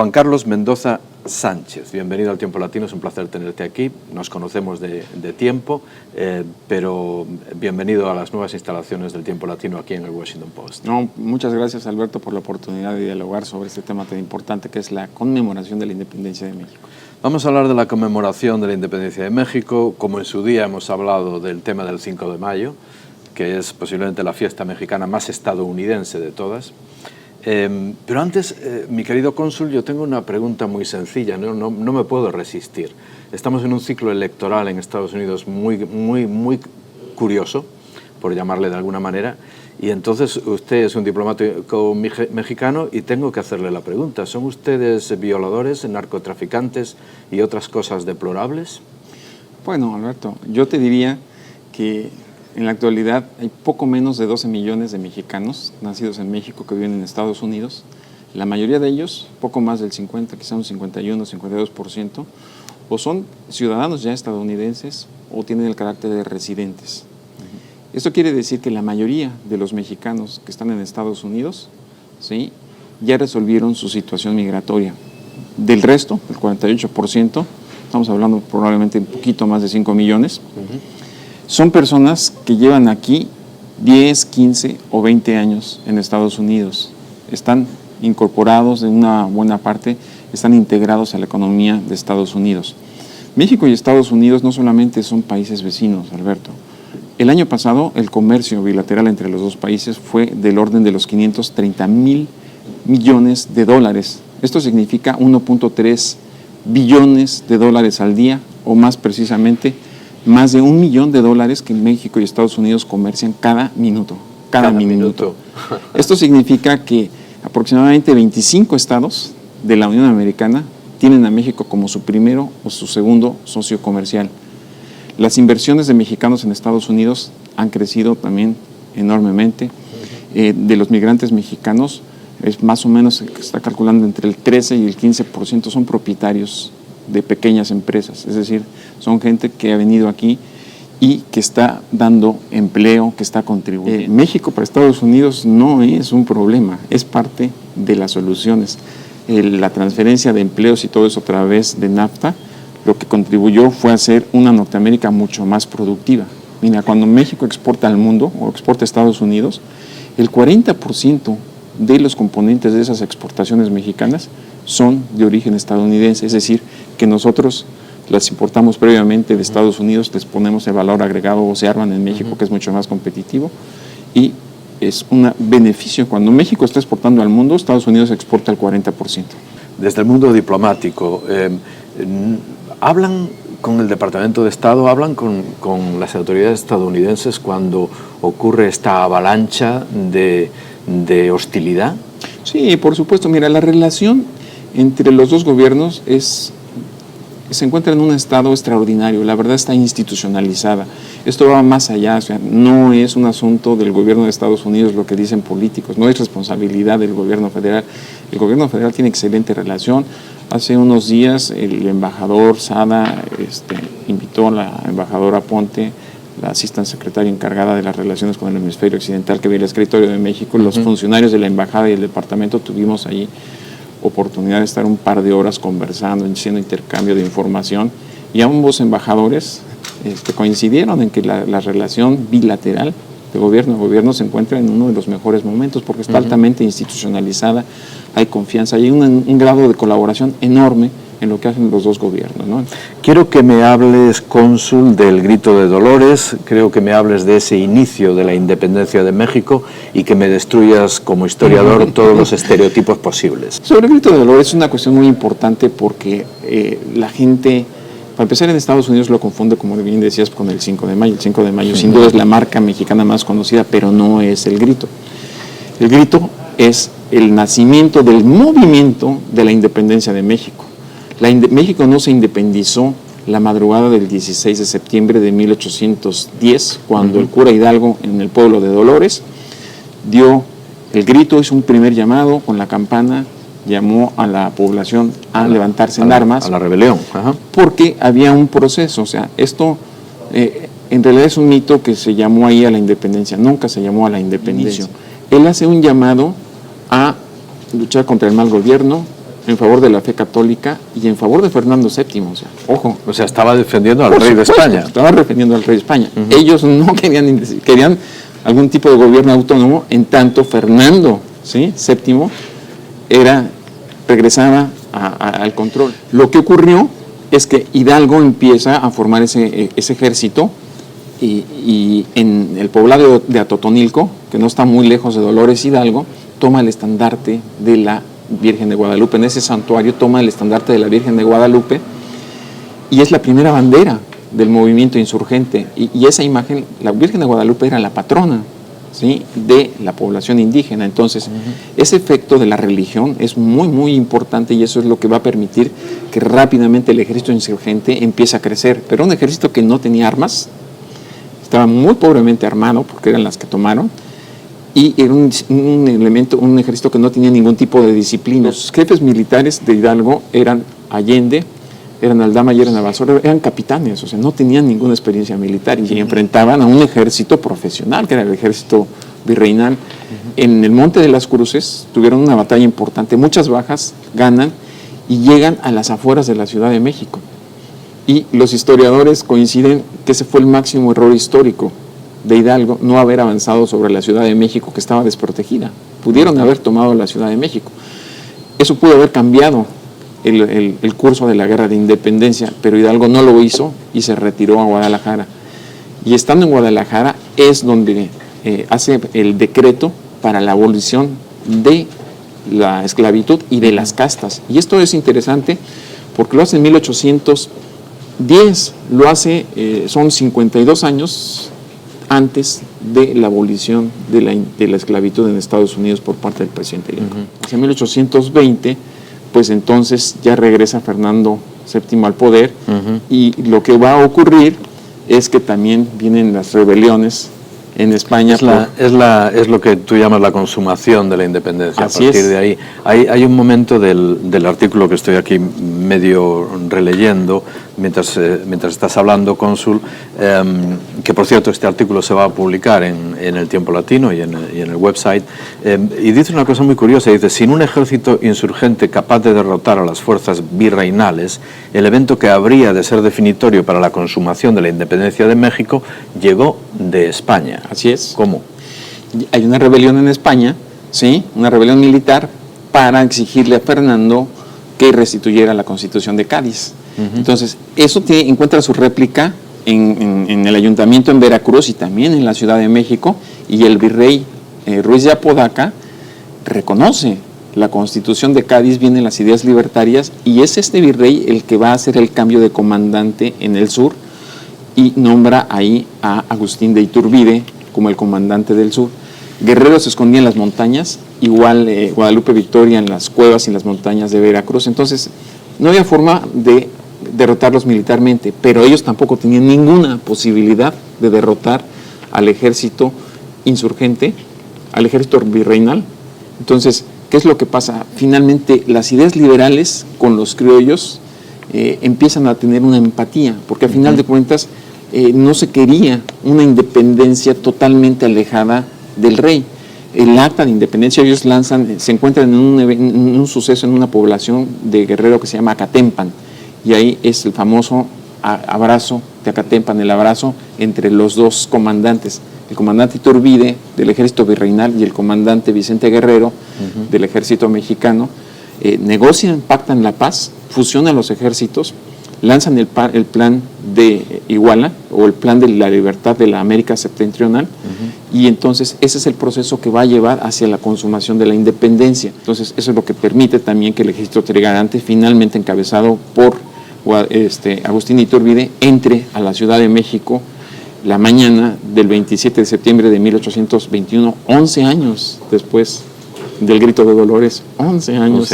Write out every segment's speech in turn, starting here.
Juan Carlos Mendoza Sánchez, bienvenido al Tiempo Latino, es un placer tenerte aquí. Nos conocemos de tiempo, pero bienvenido a las nuevas instalaciones del Tiempo Latino aquí en el Washington Post. No, muchas gracias, Alberto, por la oportunidad de dialogar sobre este tema tan importante que es la conmemoración de la independencia de México. Vamos a hablar de la conmemoración de la independencia de México, como en su día hemos hablado del tema del 5 de mayo, que es posiblemente la fiesta mexicana más estadounidense de todas. Pero antes, mi querido cónsul, yo tengo una pregunta muy sencilla, no me puedo resistir. Estamos en un ciclo electoral en Estados Unidos muy curioso, por llamarle de alguna manera, y entonces usted es un diplomático mexicano y tengo que hacerle la pregunta. ¿Son ustedes violadores, narcotraficantes y otras cosas deplorables? Bueno, Alberto, yo te diría que en la actualidad hay poco menos de 12 millones de mexicanos nacidos en México que viven en Estados Unidos. La mayoría de ellos, poco más del 50, quizá un 51, 52%, o son ciudadanos ya estadounidenses o tienen el carácter de residentes. Esto quiere decir que la mayoría de los mexicanos que están en Estados Unidos, ¿sí?, ya resolvieron su situación migratoria. Del resto, el 48%, estamos hablando probablemente un poquito más de 5 millones, son personas que llevan aquí 10, 15 o 20 años en Estados Unidos. Están incorporados de una buena parte, están integrados a la economía de Estados Unidos. México y Estados Unidos no solamente son países vecinos, Alberto. El año pasado el comercio bilateral entre los dos países fue del orden de los 530,000 millones de dólares. Esto significa 1.3 billones de dólares al día, o más precisamente, más de $1 millón que México y Estados Unidos comercian cada minuto. Cada minuto. Esto significa que aproximadamente 25 estados de la Unión Americana tienen a México como su primero o su segundo socio comercial. Las inversiones de mexicanos en Estados Unidos han crecido también enormemente. De los migrantes mexicanos, es más o menos, se está calculando entre el 13 y el 15% son propietarios de pequeñas empresas, es decir, son gente que ha venido aquí y que está dando empleo, que está contribuyendo. México para Estados Unidos no es un problema, es parte de las soluciones. La transferencia de empleos y todo eso a través de NAFTA, lo que contribuyó fue hacer una Norteamérica mucho más productiva. Mira, cuando México exporta al mundo o exporta a Estados Unidos, el 40% de los componentes de esas exportaciones mexicanas son de origen estadounidense, es decir, que nosotros las importamos previamente de Estados Unidos, les ponemos el valor agregado o se arman en México, que es mucho más competitivo, y es un beneficio. Cuando México está exportando al mundo, Estados Unidos exporta el 40%. Desde el mundo diplomático, ¿hablan con el Departamento de Estado, hablan con las autoridades estadounidenses cuando ocurre esta avalancha de hostilidad? Sí, por supuesto. Mira, la relación entre los dos gobiernos se encuentra en un estado extraordinario, la verdad está institucionalizada. Esto va más allá, o sea, no es un asunto del gobierno de Estados Unidos lo que dicen políticos, no es responsabilidad del gobierno federal. El gobierno federal tiene excelente relación. Hace unos días el embajador Sada invitó a la embajadora Ponte, la assistant secretaria encargada de las relaciones con el hemisferio occidental que ve el escritorio de México. Los funcionarios de la embajada y el departamento tuvimos allí oportunidad de estar un par de horas conversando, haciendo intercambio de información, y ambos embajadores coincidieron en que la relación bilateral de gobierno a gobierno se encuentra en uno de los mejores momentos porque está altamente institucionalizada, hay confianza, hay un grado de colaboración enorme en lo que hacen los dos gobiernos, ¿no? Quiero que me hables, cónsul, del Grito de Dolores, creo que me hables de ese inicio de la independencia de México y que me destruyas como historiador todos los estereotipos posibles. Sobre el Grito de Dolores es una cuestión muy importante porque la gente, para empezar, en Estados Unidos lo confunde, como bien decías, con el 5 de mayo. El 5 de mayo sin duda es la marca mexicana más conocida, pero no es el grito. El grito es el nacimiento del movimiento de la independencia de México. México no se independizó la madrugada del 16 de septiembre de 1810, cuando el cura Hidalgo, en el pueblo de Dolores, dio el grito, hizo un primer llamado con la campana, llamó a la población a levantarse en armas. A la rebelión. Porque había un proceso, o sea, esto en realidad es un mito que se llamó ahí a la independencia, nunca se llamó a la independencia. Él hace un llamado a luchar contra el mal gobierno, en favor de la fe católica y en favor de Fernando VII. O sea, ojo. O sea, estaba defendiendo al rey de España. Estaba defendiendo al rey de España. Ellos no querían algún tipo de gobierno autónomo, en tanto Fernando, ¿sí?, VII regresaba al control. Lo que ocurrió es que Hidalgo empieza a formar ese ejército y en el poblado de Atotonilco, que no está muy lejos de Dolores Hidalgo, toma el estandarte de la Virgen de Guadalupe. En ese santuario toma el estandarte de la Virgen de Guadalupe y es la primera bandera del movimiento insurgente. Y esa imagen, la Virgen de Guadalupe era la patrona, ¿sí?, de la población indígena. Entonces, ese efecto de la religión es muy, muy importante y eso es lo que va a permitir que rápidamente el ejército insurgente empiece a crecer. Pero un ejército que no tenía armas, estaba muy pobremente armado porque eran las que tomaron, y era un ejército que no tenía ningún tipo de disciplina. Los jefes militares de Hidalgo eran Allende, eran Aldama y eran Navasoro, eran capitanes, o sea, no tenían ninguna experiencia militar y enfrentaban a un ejército profesional, que era el ejército virreinal. En el Monte de las Cruces tuvieron una batalla importante, muchas bajas, ganan y llegan a las afueras de la Ciudad de México. Y los historiadores coinciden que ese fue el máximo error histórico de Hidalgo, no haber avanzado sobre la Ciudad de México, que estaba desprotegida. Pudieron haber tomado la Ciudad de México. Eso pudo haber cambiado el curso de la guerra de independencia, pero Hidalgo no lo hizo y se retiró a Guadalajara. Y estando en Guadalajara es donde hace el decreto para la abolición de la esclavitud y de las castas. Y esto es interesante porque lo hace en 1810, lo hace, son 52 años antes de la abolición de la esclavitud en Estados Unidos por parte del presidente Lincoln. Hacia 1820, pues entonces ya regresa Fernando VII al poder y lo que va a ocurrir es que también vienen las rebeliones en España. Es lo que tú llamas la consumación de la independencia. Así a partir es. de ahí hay un momento del artículo que estoy aquí medio releyendo mientras estás hablando, cónsul, que por cierto este artículo se va a publicar en El Tiempo Latino y en el website, y dice una cosa muy curiosa, dice: sin un ejército insurgente capaz de derrotar a las fuerzas virreinales, el evento que habría de ser definitorio para la consumación de la independencia de México llegó de España. Así es. ¿Cómo? Hay una rebelión en España, ¿sí?, una rebelión militar para exigirle a Fernando que restituyera la Constitución de Cádiz. Entonces, eso encuentra su réplica en el ayuntamiento en Veracruz y también en la Ciudad de México, y el virrey Ruiz de Apodaca reconoce la Constitución de Cádiz, vienen las ideas libertarias, y es este virrey el que va a hacer el cambio de comandante en el sur y nombra ahí a Agustín de Iturbide como el comandante del sur. Guerrero se escondía en las montañas, igual Guadalupe Victoria en las cuevas y en las montañas de Veracruz. Entonces, no había forma de derrotarlos militarmente, pero ellos tampoco tenían ninguna posibilidad de derrotar al ejército insurgente, al ejército virreinal. Entonces, ¿qué es lo que pasa? Finalmente, las ideas liberales con los criollos empiezan a tener una empatía, porque a final de cuentas no se quería una independencia totalmente alejada del rey. El acta de independencia ellos lanzan, se encuentran en un suceso en una población de Guerrero que se llama Acatempan, y ahí es el famoso abrazo de Acatempan, el abrazo entre los dos comandantes, el comandante Iturbide del ejército virreinal y el comandante Vicente Guerrero del ejército mexicano. Negocian, pactan la paz, fusionan los ejércitos, lanzan el plan de Iguala o el plan de la libertad de la América septentrional, y entonces ese es el proceso que va a llevar hacia la consumación de la independencia. Entonces eso es lo que permite también que el ejército trigarante, finalmente encabezado por Agustín Iturbide, entre a la Ciudad de México la mañana del 27 de septiembre de 1821, 11 años después del Grito de Dolores, 11 años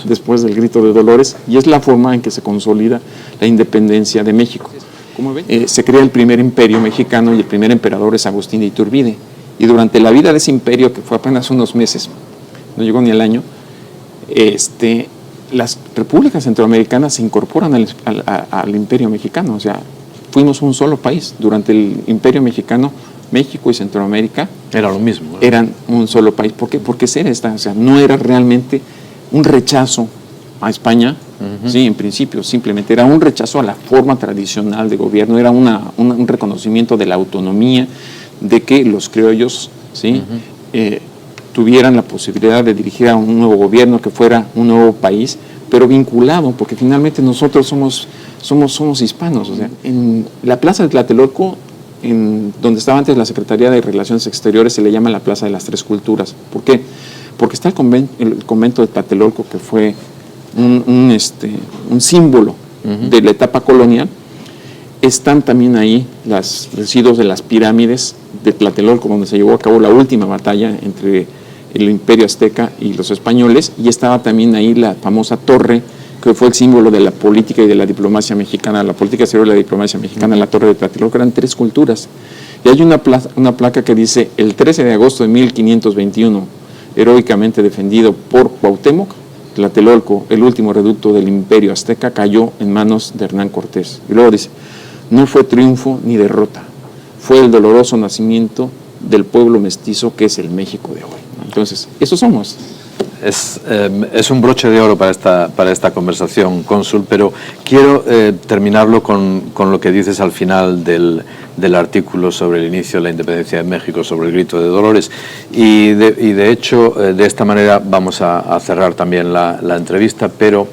después del Grito de Dolores, y es la forma en que se consolida la independencia de México. ¿Cómo ven? Se crea el primer imperio mexicano y el primer emperador es Agustín de Iturbide, y durante la vida de ese imperio, que fue apenas unos meses, no llegó ni al año, las repúblicas centroamericanas se incorporan al imperio mexicano. O sea, fuimos un solo país. Durante el imperio mexicano, México y Centroamérica era lo mismo, ¿no? Eran un solo país. ¿Por qué? Porque o sea, no era realmente un rechazo a España, sí, en principio, simplemente era un rechazo a la forma tradicional de gobierno, era un reconocimiento de la autonomía, de que los criollos, ¿sí? Tuvieran la posibilidad de dirigir a un nuevo gobierno, que fuera un nuevo país, pero vinculado, porque finalmente nosotros somos hispanos. O sea, en la Plaza de Tlatelolco, donde estaba antes la Secretaría de Relaciones Exteriores, se le llama la Plaza de las Tres Culturas. ¿Por qué? Porque está el convento de Tlatelolco, que fue un símbolo de la etapa colonial. Están también ahí los residuos de las pirámides de Tlatelolco, donde se llevó a cabo la última batalla entre el Imperio Azteca y los españoles, y estaba también ahí la famosa torre, que fue el símbolo de la política y de la diplomacia mexicana, la política exterior y la diplomacia mexicana, la torre de Tlatelolco. Eran tres culturas. Y hay una placa que dice: el 13 de agosto de 1521, heroicamente defendido por Cuauhtémoc, Tlatelolco, el último reducto del Imperio Azteca, cayó en manos de Hernán Cortés. Y luego dice: no fue triunfo ni derrota, fue el doloroso nacimiento del pueblo mestizo que es el México de hoy. Entonces, eso somos. Es un broche de oro para esta conversación, cónsul, pero quiero terminarlo con lo que dices al final del artículo sobre el inicio de la independencia de México, sobre el grito de Dolores, y de hecho, de esta manera vamos a cerrar también la entrevista, pero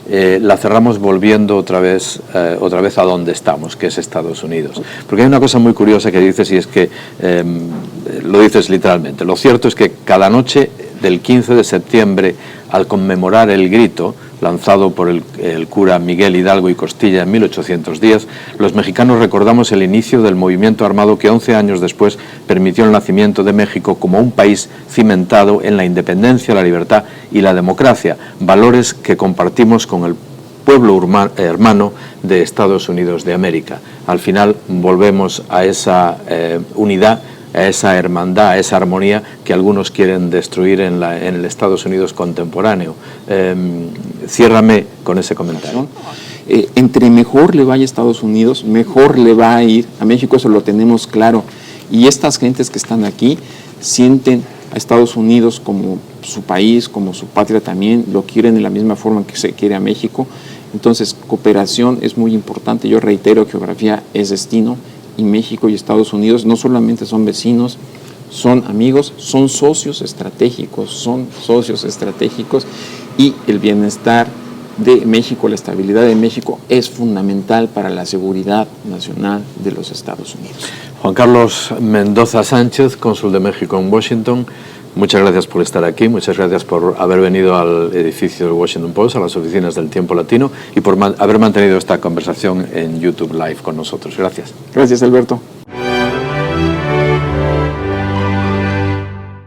la cerramos volviendo otra vez a donde estamos, que es Estados Unidos. Porque hay una cosa muy curiosa que dices, y es que lo dices literalmente. Lo cierto es que cada noche del 15 de septiembre, al conmemorar el grito lanzado por el cura Miguel Hidalgo y Costilla en 1810, los mexicanos recordamos el inicio del movimiento armado que 11 años después permitió el nacimiento de México como un país cimentado en la independencia, la libertad y la democracia, valores que compartimos con el pueblo hermano de Estados Unidos de América. Al final volvemos a esa unidad, a esa hermandad, a esa armonía que algunos quieren destruir en el Estados Unidos contemporáneo. Ciérrame con ese comentario. Entre mejor le vaya a Estados Unidos, mejor le va a ir a México, eso lo tenemos claro. Y estas gentes que están aquí sienten a Estados Unidos como su país, como su patria también, lo quieren de la misma forma que se quiere a México. Entonces, cooperación es muy importante. Yo reitero, geografía es destino, y México y Estados Unidos no solamente son vecinos, son amigos, son socios estratégicos, y el bienestar de México, la estabilidad de México es fundamental para la seguridad nacional de los Estados Unidos. Juan Carlos Mendoza Sánchez, cónsul de México en Washington, muchas gracias por estar aquí, muchas gracias por haber venido al edificio del Washington Post, a las oficinas del Tiempo Latino, y por haber mantenido esta conversación en YouTube Live con nosotros. Gracias. Gracias, Alberto.